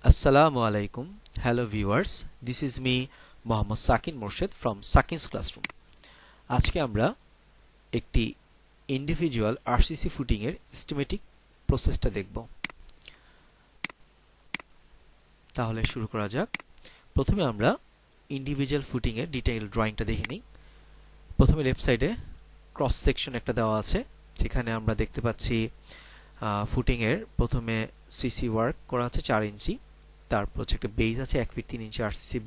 Assalamu alaikum. Hello viewers. This is me Mohammad Sakin Morshid from Sakin's Classroom. আজকে আমরা একটি individual RCC footing এর schematic প্রসেসটা দেখব। তাহলে শুরু করা যাক। প্রথমে আমরা ইন্ডিভিজুয়াল ফুটিং এর ডিটেইল ড্রয়িংটা দেখে নিই। প্রথমে লেফট সাইডে ক্রস সেকশন একটা দেওয়া আছে, যেখানে আমরা দেখতে পাচ্ছি ফুটিং এর প্রথমে সিসি ওয়ার্ক করা আছে 4 ইঞ্চি, তারপর হচ্ছে একটা বেজ আছে 1 ফিট 3 ইঞ্চি আরসিসি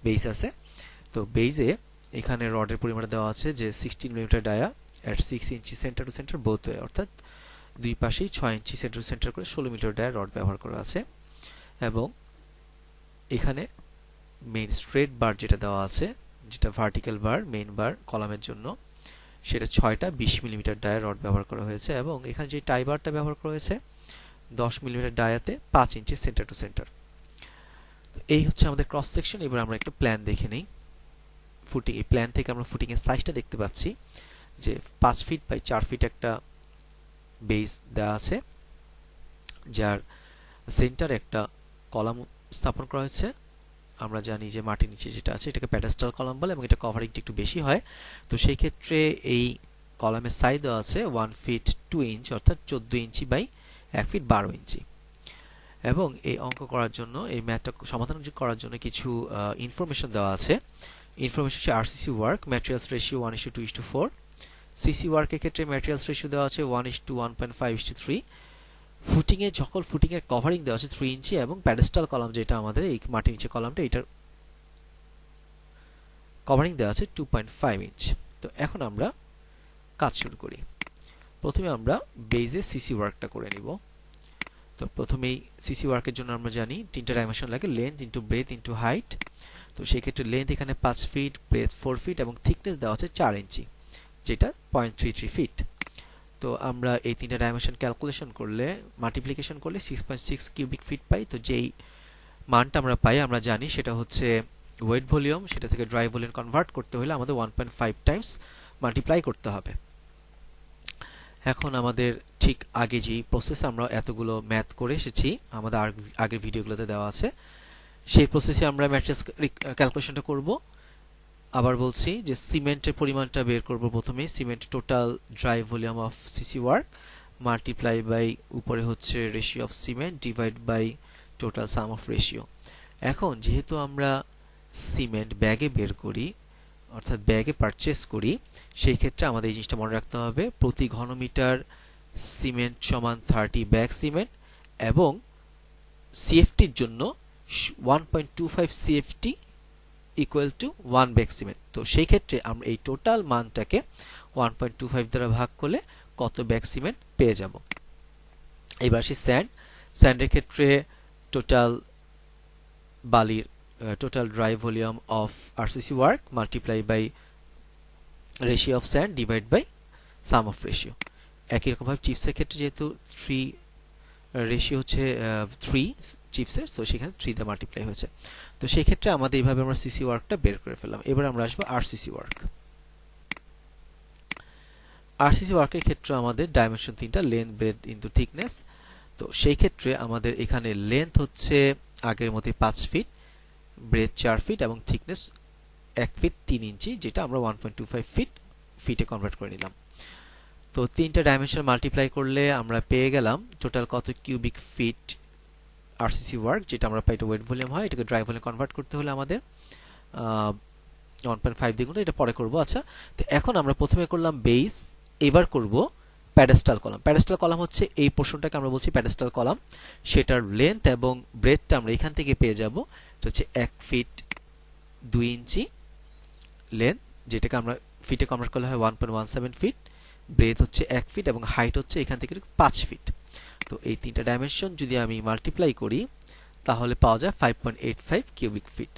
বেজ আছে। তো বেজে এখানে রডের পরিমাণ দেওয়া আছে যে 16 millimetre dia at 6 inch centre to centre both way, অর্থাৎ দুই পাশেই 6 ইঞ্চি সেন্টার টু সেন্টার করে 16 মিলিমিটার ডায়া রড ব্যবহার করা আছে। এবং এখানে মেইন স্ট্রেট বার যেটা দেওয়া আছে, যেটা ভার্টিক্যাল বার মেইন বার কলামের জন্য, সেটা 6টা 20 মিলিমিটার ডায়া রড ব্যবহার করা হয়েছে। এবং এখানে যে টাই বারটা ব্যবহার করা হয়েছে 10 millimetre ডায়াতে 5 inch centre to centre. এই হচ্ছে আমাদের ক্রস সেকশন। এবার আমরা একটা প্ল্যান দেখে নিই ফুটিং। এই প্ল্যান থেকে আমরা ফুটিং এর সাইজটা দেখতে পাচ্ছি যে 5 ফিট বাই 4 ফিট একটা বেস দেওয়া আছে, যার সেন্টারে একটা কলাম স্থাপন করা হয়েছে। আমরা জানি যে মাটির নিচে যেটা আছে এটাকে প্যাডেস্টাল কলাম বলে এবং এটা কভারিংটা একটু বেশি হয়। তো সেই ক্ষেত্রে এই কলামের সাইজ দেওয়া আছে 1 ফিট 2 ইঞ্চ, অর্থাৎ 14 ইঞ্চি বাই 1 ফিট 12 ইঞ্চি। এবং এই অঙ্ক করার জন্য, এই ম্যাথটা সমাধান করার জন্য কিছু ইনফরমেশন দেওয়া আছে। ইনফরমেশন হচ্ছে RCC work materials ratio 1:2:4, CC ওয়ার্কের ক্ষেত্রে ম্যাটেরিয়ালস রেশিও দেওয়া আছে 1:1.5:3, ফুটিং এ সকল ফুটিং এর কভারিং দেওয়া আছে 3 ইঞ্চি, এবং প্যাডেস্টাল কলাম যেটা আমাদের এই মাটির নিচে কলামটা, এটার কভারিং দেওয়া আছে 2.5 ইঞ্চ। তো এখন আমরা কাজ শুরু করি। প্রথমে আমরা বেজে সিসি ওয়ার্কটা করে নিব। তো প্রথমেই সিসি ওয়ার্কের জন্য আমরা জানি 3টা ডাইমেনশন লাগে, length into breadth into height. তো সেই ক্ষেত্রে লেন্থ এখানে 5 ফিট, ব্রেথ 4 ফিট এবং থিকনেস দেওয়া আছে 4 ইঞ্চি, যেটা 0.33 ফিট। তো আমরা এই 3টা ডাইমেনশন ক্যালকুলেশন করলে, মাল্টিপ্লিকেশন করলে 6.6 কিউবিক ফিট পাই। তো যেই মানটা আমরা পাই আমরা জানি সেটা হচ্ছে ওয়েট ভলিউম। সেটা থেকে ড্রাই ভলিউম কনভার্ট করতে হলে আমাদের 1.5 টাইমস মাল্টিপ্লাই করতে হবে। এখন আমাদের ঠিক আগে যেই প্রসেস আমরা এতগুলো ম্যাথ করে এসেছি, আমাদের আগের ভিডিওগুলোতে দেওয়া আছে, সেই প্রসেসে আমরা ম্যাট্রিক্স ক্যালকুলেশনটা করব। আবার বলছি যে সিমেন্টের পরিমাণটা বের করব। প্রথমে cement total dry volume of CC work multiply by উপরে হচ্ছে ratio of cement divide by total sum of ratio. এখন যেহেতু আমরা সিমেন্ট ব্যাগে বের করি, অর্থাৎ ব্যাগে পারচেস করি, সেই ক্ষেত্রে আমাদের এই জিনিসটা মনে রাখতে হবে প্রতি ঘনমিটার সিমেন্ট সমান 30 ব্যাগ সিমেন্ট, এবং সিএফটির জন্য 1.25 CFT equal to 1 bag cement. তো সেই ক্ষেত্রে আমরা এই টোটাল মানটাকে 1.25 দ্বারা ভাগ করলে কত ব্যাগ সিমেন্ট পেয়ে যাব। এবার আসি স্যান্ডের ক্ষেত্রে টোটাল বালির total dry volume of RCC work multiply by ratio of sand divide by sum of ratio. একই রকমভাবে চিপসের ক্ষেত্রে যেহেতু 3 রেশিও হচ্ছে 3 চিপসের, তো সেখানে 3 দিয়ে মাল্টিপ্লাই হয়েছে। তো সেই ক্ষেত্রে আমাদের এইভাবে আমরা সিসি ওয়ার্কটা বের করে ফেললাম। এবার আমরা আসবো আরসিসি ওয়ার্ক। আরসিসি ওয়ার্কের ক্ষেত্রে আমাদের ডাইমেনশন 3টা, লেন্থ ব্রেথ ইনটু থিকনেস। তো সেই ক্ষেত্রে আমাদের এখানে লেন্থ হচ্ছে আগের মতোই 5 ফিট, ব্রেথ 4 ফিট এবং থিকনেস 1 ফিট 3 ইঞ্চি, যেটা আমরা 1.25 ফিটে কনভার্ট করে নিলাম। তো 3টা ডাইমেনশন মাল্টিপ্লাই করলে আমরা পেয়ে গেলাম টোটাল কত কিউবিক ফিট আরসিসি ওয়ার্ক, যেটা আমরা পাই এটা ওয়েট ভলিউম হয়। এটাকে ড্রাই ভলিউম কনভার্ট করতে হলে আমাদের 1.5 দ্বিগুণ, এটা পরে করব। আচ্ছা, তো এখন আমরা প্রথমে করলাম বেস, এবার করব প্যাডেস্টাল কলাম। প্যাডেস্টাল কলাম হচ্ছে এই পোর্শনটাকে আমরা বলছি প্যাডেস্টাল কলাম। সেটার লেন্থ এবং ব্রেথটা আমরা এখান থেকে পেয়ে যাব। এটা হচ্ছে 1 ফিট 2 ইঞ্চি লেন্থ, যেটাকে আমরা ফিটে কনভার্ট করলে হয় 1.17 ফিট। ব্রেথ হচ্ছে 1 ফিট এবং হাইট হচ্ছে এখান থেকে 5 ফিট। তো এই 3টা ডাইমেনশন যদি আমি মাল্টিপ্লাই করি তাহলে পাওয়া যায় 5.85 কিউবিক ফিট।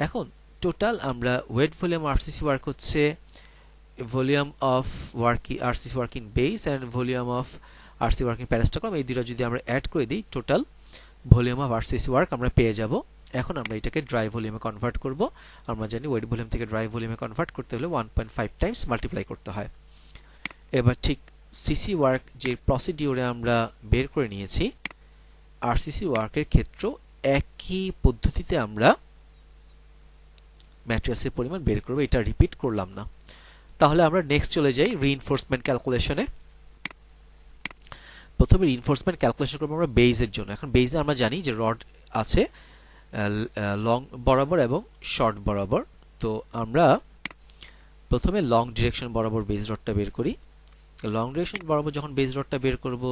এখন টোটাল আমরা ওয়েট ভলিউম আরসিসি ওয়ার্ক হচ্ছে volume of work RCC work in base and volume of RCC work in pedestal column, এই দুটো যদি আমরা অ্যাড করে দিই total volume of RCC work আমরা পেয়ে যাব। এখন আমরা এটাকে ড্রাই ভলিউমে কনভার্ট করব। আমরা জানি ওয়েট ভলিউম থেকে ড্রাই ভলিউমে কনভার্ট করতে হলে 1.5 টাইমস মাল্টিপ্লাই করতে হয়। এবার ঠিক সিসি ওয়ার্ক যে প্রসিডিউরে আমরা বের করে নিয়েছি, আরসিসি ওয়ার্কের ক্ষেত্রেও একই পদ্ধতিতে আমরা ম্যাট্রিক্সের পরিমাণ বের করব, এটা রিপিট করলাম না। তাহলে আমরা নেক্সট চলে যাই রিইনফোর্সমেন্ট ক্যালকুলেশনে। প্রথমে রিইনফোর্সমেন্ট ক্যালকুলেশন করব আমরা বেইজের জন্য। এখন বেইজে আমরা জানি যে রড আছে লং বরাবর এবং শর্ট বরাবর। তো আমরা প্রথমে লং ডিরেকশন বরাবর বেজ রডটা বের করি। লং ডিরেকশন বরাবর যখন বেজ রডটা বের করব,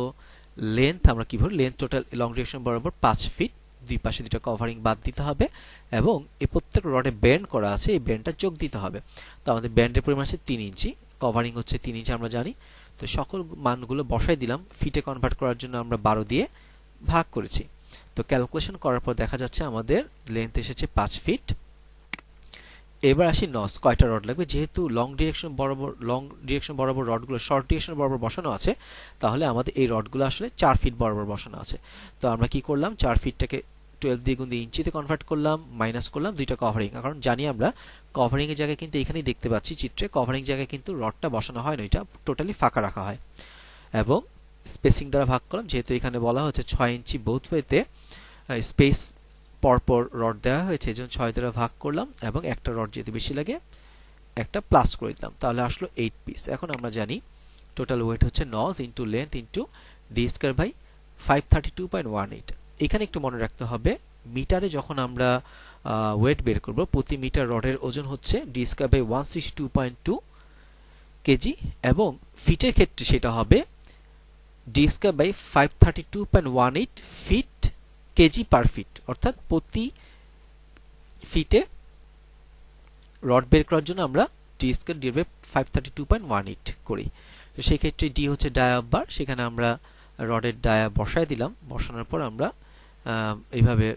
লেন্থ আমরা কি ধরব, লেন্থ টোটাল লং ডিরেকশন বরাবর 5 ফিট, দুই পাশে দুটো কভারিং বাদ দিতে হবে এবং এই প্রত্যেক রডে ব্যান্ড করা আছে, এই ব্যান্ডটা যোগ দিতে হবে। তো আমাদের ব্যান্ডের পরিমাণ আছে 3 ইঞ্চি, কভারিং হচ্ছে 3 ইঞ্চি আমরা জানি। তো সকল মানগুলো বসাই দিলাম। ফিটে কনভার্ট করার জন্য আমরা 12 দিয়ে ভাগ করেছি। তো ক্যালকুলেশন করার পর দেখা যাচ্ছে আমাদের লেন্থ এসেছে 5 ফিট। এবার আসি নস, কয়টা রড লাগবে। যেহেতু লং ডিরেকশন বরাবর রডগুলো শর্ট ডিরেকশন বরাবর বসানো আছে, তাহলে আমাদের এই রডগুলো আসলে 4 ফিট বরাবর বসানো আছে। তো আমরা কি করলাম, 4 ফিটটাকে 12 দিয়ে গুণ দিয়ে ইঞ্চিতে কনভার্ট করলাম, মাইনাস করলাম দুইটা কভারিং। কারণ জানি আমরা কভারিং এর জায়গায় কিন্তু এখানেই দেখতে পাচ্ছি চিত্রে, কভারিং জায়গায় কিন্তু রডটা বসানো হয় না, এটা টোটালি ফাঁকা রাখা হয়। এবং স্পেসিং দ্বারা ভাগ করলাম, যেহেতু এখানে বলা হচ্ছে 6 ইঞ্চি বোথ ওয়েতে স্পেস পরপর রড দেওয়া হয়েছে, এজন্য 6 দ্বারা ভাগ করলাম এবং একটা রড যেহেতু বেশি লাগে একটা প্লাস করে দিলাম, তাহলে আসলো 8 পিস। এখন আমরা জানি টোটাল ওয়েট হচ্ছে nos into length into D square by 532.18। এখানে একটু মনে রাখতে হবে, মিটারে যখন আমরা ওয়েট বের করব, প্রতি মিটার রডের ওজন হচ্ছে ডি স্কয়ার বাই 162.2 কেজি এবং ফিটের ক্ষেত্রে সেটা হবে D square by 532.18 feet KG per feet. অর্থাৎ প্রতি ফিটে রড বের করার জন্য আমরা ডি স্কয়ার ডিভাইড বাই 532.18 করি। তো সেই ক্ষেত্রে ডি হচ্ছে ডায়া বার, সেখানে আমরা রডের ডায়া বসায় দিলাম। বসানোর পর আমরা এইভাবে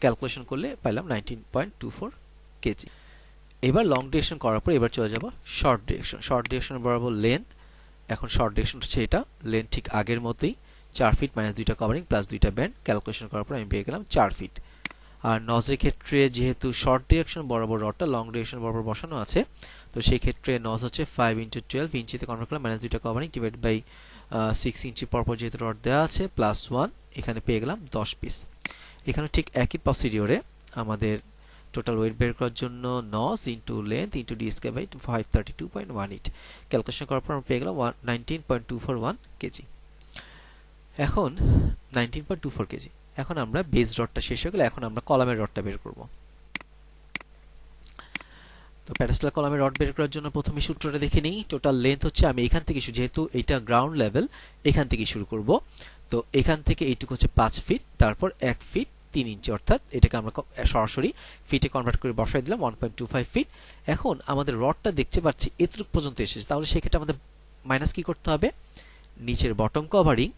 ক্যালকুলেশন করলে পাইলাম 19.24 কেজি। এবার লং ডিরেকশন করার পর এবার চলে যাব শর্ট ডিরেকশন। শর্ট ডিরেকশন বরাবর লেন্থ, এখন শর্ট ডিরেকশন হচ্ছে এটা, লেন্থ ঠিক আগের মতোই 4 ফিট মাইনাস দুইটা কভারিং প্লাস দুইটা ব্যান্ড। ক্যালকুলেশন করার পর আমি পেয়ে গেলাম 4 ফিট। আর নজের ক্ষেত্রে যেহেতু শর্ট ডিরেকশন বরাবর রডটা লং ডিরেকশন বরাবর বসানো আছে, তো সেই ক্ষেত্রে নজ হচ্ছে 5 ইন্টু 12 ইঞ্চিতে কনভার্ট করলাম, মাইনাস দুইটা কভারিং ডিভাইড বাই 6 ইঞ্চি পরপর যেহেতু রড দেওয়া আছে প্লাস 1, এখানে পেয়ে গেলাম 10 পিস। এখানে ঠিক একই প্রসিডিওরে আমাদের টোটাল ওয়েট বের করার জন্য nos into length into D square by 532.18 calculation করার পর আমরা পেয়ে গেলাম 19.241 কেজি। এখন 19.24 কেজি। এখন আমরা বেস রডটা শেষ হয়ে গেলে এখন আমরা কলামের রডটা বের করব। তো প্যাডেস্টাল কলামের রড বের করার জন্য প্রথমে সূত্রটা দেখে নিই। টোটাল লেন্থ হচ্ছে, আমি এখান থেকে যেহেতু এটা গ্রাউন্ড লেভেল, এখান থেকে শুরু করব। তো এখান থেকে এইটুকু হচ্ছে 5 ফিট, তারপর 1 ফিট 3 ইঞ্চি, অর্থাৎ এটাকে আমরা সরাসরি ফিটে কনভার্ট করে বসাই দিলাম 1.25 ফিট। এখন আমাদের রডটা দেখতে পাচ্ছি এতটুকু পর্যন্ত এসেছে, তাহলে সেক্ষেত্রে আমাদের মাইনাস কি করতে হবে, নিচের বটম কভারিং,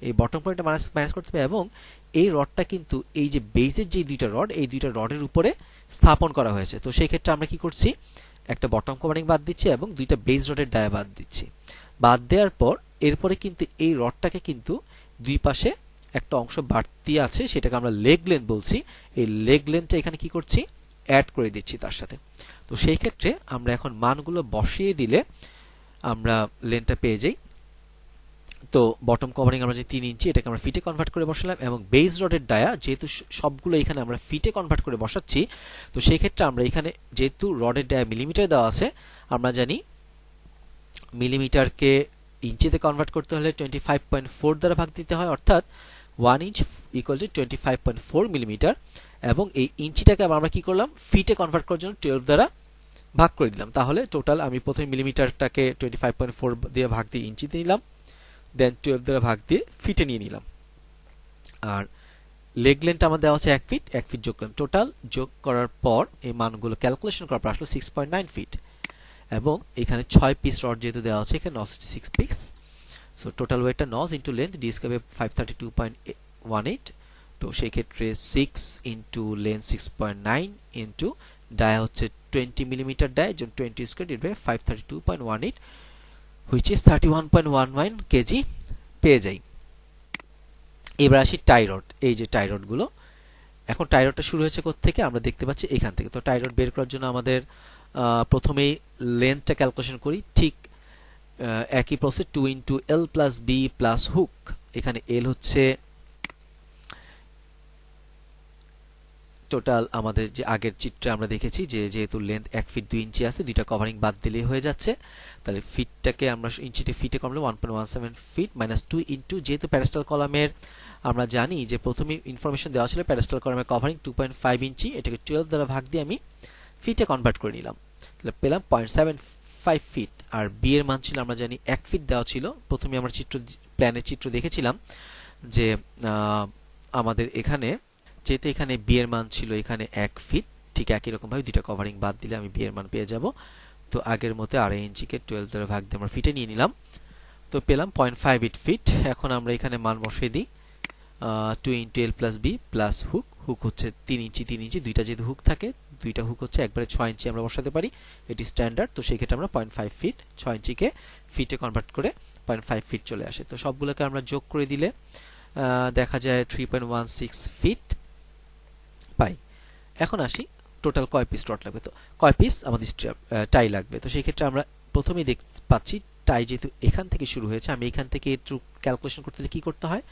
এই বটম কভারিংটা মাইনাস করতে হবে। এবং এই রডটা কিন্তু এই যে বেজের যে দুইটা রড, এই দুইটা রডের উপরে স্থাপন করা হয়েছে। তো সেই ক্ষেত্রে আমরা কি করছি, একটা বটম কভারিং বাদ দিচ্ছি এবং দুইটা বেজ রডের ডায়া বাদ দিচ্ছি। বাদ দেওয়ার পর এরপরে কিন্তু এই রডটাকে কিন্তু দুই পাশে একটা অংশ বাড়তি আছে, সেটাকে আমরা লেগ লেন্থ বলছি। এই লেগ লেন্থটা এখানে কি করছি, অ্যাড করে দিচ্ছি তার সাথে। তো সেই ক্ষেত্রে আমরা এখন মানগুলো বসিয়ে দিলে আমরা লেন্থটা পেয়ে যাই। তো বটম কভারিং আমরা যে 3 ইঞ্চি, এটাকে আমরা ফিটে কনভার্ট করে বসালাম এবং বেজ রডের ডায়া যেহেতু সবগুলো এখানে আমরা ফিটে কনভার্ট করে বসাচ্ছি, তো সেই ক্ষেত্রে আমরা এখানে যেহেতু রডের ডায়া মিলিমিটার দেওয়া আছে, আমরা জানি মিলিমিটারকে ইঞ্চিতে কনভার্ট করতে হলে 25.4 দ্বারা ভাগ দিতে হয়, অর্থাৎ 1 ইঞ্চ ইকুয়াল টু 25.4 মিলিমিটার। এবং এই ইঞ্চিটাকে আমরা কি করলাম, ফিটে কনভার্ট করার জন্য 12 দ্বারা ভাগ করে দিলাম। তাহলে টোটাল আমি প্রথমে মিলিমিটারটাকে 25.4 দিয়ে ভাগ দিয়ে ইঞ্চিতে নিলাম, দেন 12 দ্বারা ভাগ দিয়ে ফিটে নিয়ে নিলাম। আর লেগ লেন্থ আমার দেওয়া আছে 1 ফিট, 1 ফিট যোগ করলাম। টোটাল যোগ করার পর এই মানগুলো ক্যালকুলেশন করার পর আসলো 6.9 ফিট। এবং এখানে 6 পিস রড যেহেতু দেওয়া আছে, এখানে নজ 6 পিস। সো টোটাল ওয়েটটা nos into length d square by 532.18। তো সেই ক্ষেত্রে 6 ইনটু লেন্থ 6.9 ইনটু ডায়া হচ্ছে 20 মিলিমিটার ডায়া, যেন 20 square divide by 532.18 which is 31.11 KG পেয়ে যাই। এবার আসি টাই রড। এই যে টাই রড গুলো, এখন টাই রডটা শুরু হয়েছে কোথা থেকে, আমরা দেখতে পাচ্ছি এখান থেকে। তো টাই রড বের করার জন্য আমাদের প্রথমেই লেন্থটা ক্যালকুলেশন করি। ঠিক একই process, 2 into L plus B plus hook. এখানে এল হচ্ছে টোটাল আমাদের যে আগের চিত্রে আমরা দেখেছি যে যেহেতু লেন্থ 1 ফিট 2 ইঞ্চি আছে, দুইটা কভারিং বাদ দিলেই হয়ে যাচ্ছে। তাহলে ফিটটাকে আমরা ইঞ্চিতে ফিটে কমলে 1.17 ফিট মাইনাস 2 ইনটু, যেহেতু প্যাডেস্টাল কলামের আমরা জানি যে প্রথমে ইনফরমেশন দেওয়া ছিল প্যাডেস্টাল কলামের কভারিং 2.5 ইঞ্চি, এটাকে 12 দ্বারা ভাগ দিয়ে আমি ফিটে কনভার্ট করে নিলাম। তাহলে পেলাম 0.75 ফিট। আর বি এর মান ছিল আমরা জানি 1 ফিট দেওয়া ছিল। প্রথমে আমরা প্ল্যানের চিত্র দেখেছিলাম যে আমাদের এখানে যেহেতু এখানে বি এর মান ছিল এখানে 1 ফিট, ঠিক একই রকম ভাবে দুইটা কভারিং বাদ দিলে আমি বি এর মান পেয়ে যাব। তো আগের মতো 2.5 ইঞ্চিকে 12 দ্বারা ভাগ দিয়ে আমরা ফিটে নিয়ে নিলাম। তো পেলাম 0.58 ফিট। এখন আমরা এখানে মান বসিয়ে দিই 2 into L plus B plus hook. Hook হচ্ছে 3 ইঞ্চি 3 ইঞ্চি, দুইটা যেহেতু হুক থাকে দুইটা হুক হচ্ছে একবারে 6 ইঞ্চি আমরা বসাতে পারি, এটি স্ট্যান্ডার্ড। তো সেই ক্ষেত্রে আমরা 0.5 ফিট 6 ইঞ্চিকে ফিটে কনভার্ট করে 0.5 ফিট চলে আসে। তো সবগুলোকে আমরা যোগ করে দিলে দেখা যায় 3.16 ফিট পাই। এখন আসি টোটাল কয় পিস রড লাগবে, তো কয় পিস আমাদের টাই লাগবে। তো সেই ক্ষেত্রে আমরা প্রথমেই পাচ্ছি টাই যেহেতু এখান থেকে শুরু হয়েছে, আমি এখান থেকে একটু ক্যালকুলেশন করতে কি করতে হয়,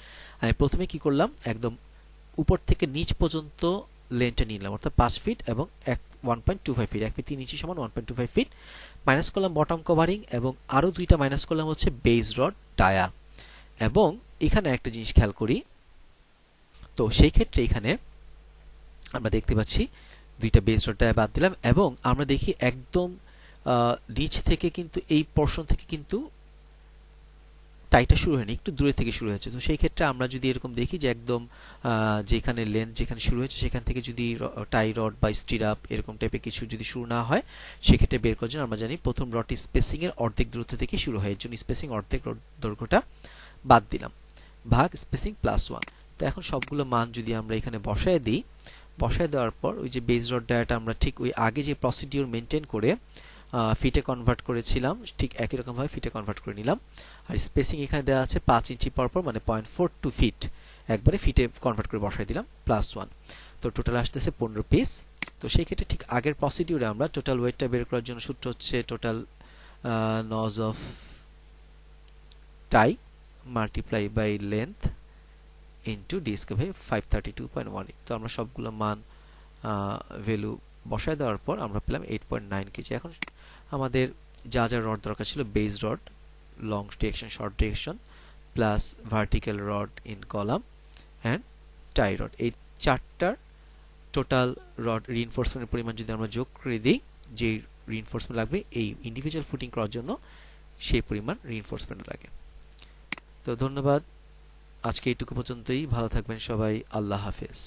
আমি প্রথমে কি করলাম একদম উপর থেকে নিচ পর্যন্ত লেন্থটা নিলাম, অর্থাৎ 5 ফিট এবং 1.25 ফিট, 1 ফিট 3 ইঞ্চি সমান 1.25 ফিট মাইনাস করলাম বটম কভারিং এবং আরো দুইটা মাইনাস করলাম হচ্ছে বেস রড ডায়া। এবং এখানে একটা জিনিস খেয়াল করি, তো সেই ক্ষেত্রে এখানে আমরা দেখতে পাচ্ছি দুইটা বেস রড ডায়া বাদ দিলাম এবং আমরা দেখি একদম নিচ থেকে কিন্তু এই পোরশন থেকে কিন্তু টাইটা শুরু হয়নি, একটু দূরে থেকে শুরু হয়েছে। তো সেই ক্ষেত্রে আমরা যদি এরকম দেখি যে একদম যেখানে লেন্থ যেখানে শুরু হয়েছে সেখান থেকে যদি টাই রড বা স্টিরাপ এরকম টাইপের কিছু যদি শুরু না হয়, সেক্ষেত্রে বের করার জন্য আমরা জানি প্রথম রডটি স্পেসিং এর অর্ধেক দূরত্ব থেকে শুরু হয়, এর জন্য স্পেসিং অর্ধেক দৈর্ঘ্যটা বাদ দিলাম ভাগ স্পেসিং প্লাস 1। তো এখন সবগুলো মান যদি আমরা এখানে বসায় দিই, বসায় দেওয়ার পর ওই যে বেস রড ডায়াটা আমরা ঠিক ওই আগে যে প্রসিডিউর মেনটেন করে ফিটে কনভার্ট করেছিলাম ঠিক একই রকম ভাবে ফিটে কনভার্ট করে নিলাম। আর স্পেসিং এখানে দেওয়া আছে 5 ইঞ্চি পর পর, মানে 0.42 ফিট একবারে ফিটে কনভার্ট করে বসাই দিলাম প্লাস 1। তো টোটাল আসতেছে 15 পিস। তো সেই ক্ষেত্রে ঠিক আগের প্রসিডিউরে আমরা টোটাল ওয়েটটা বের করার জন্য সূত্র হচ্ছে total nos of tie multiply by length into D square by 532.18। তো আমরা সবগুলো মান ভ্যালু বসায় দেওয়ার পর আমরা পেলাম 8.9 কেজি। এখন আমাদের যা যা রড দরকার ছিল, base rod, long direction, short direction, plus vertical rod in column and tie rod, এই চারটার টোটাল রড রিইনফোর্সমেন্টের পরিমাণ যদি আমরা যোগ করে দিই, যে রিইনফোর্সমেন্ট লাগবে এই ইন্ডিভিজুয়াল ফুটিং করার জন্য সেই পরিমাণ রিইনফোর্সমেন্ট লাগে। তো ধন্যবাদ, আজকে এইটুকু পর্যন্তই। ভালো থাকবেন সবাই, আল্লাহ হাফেজ।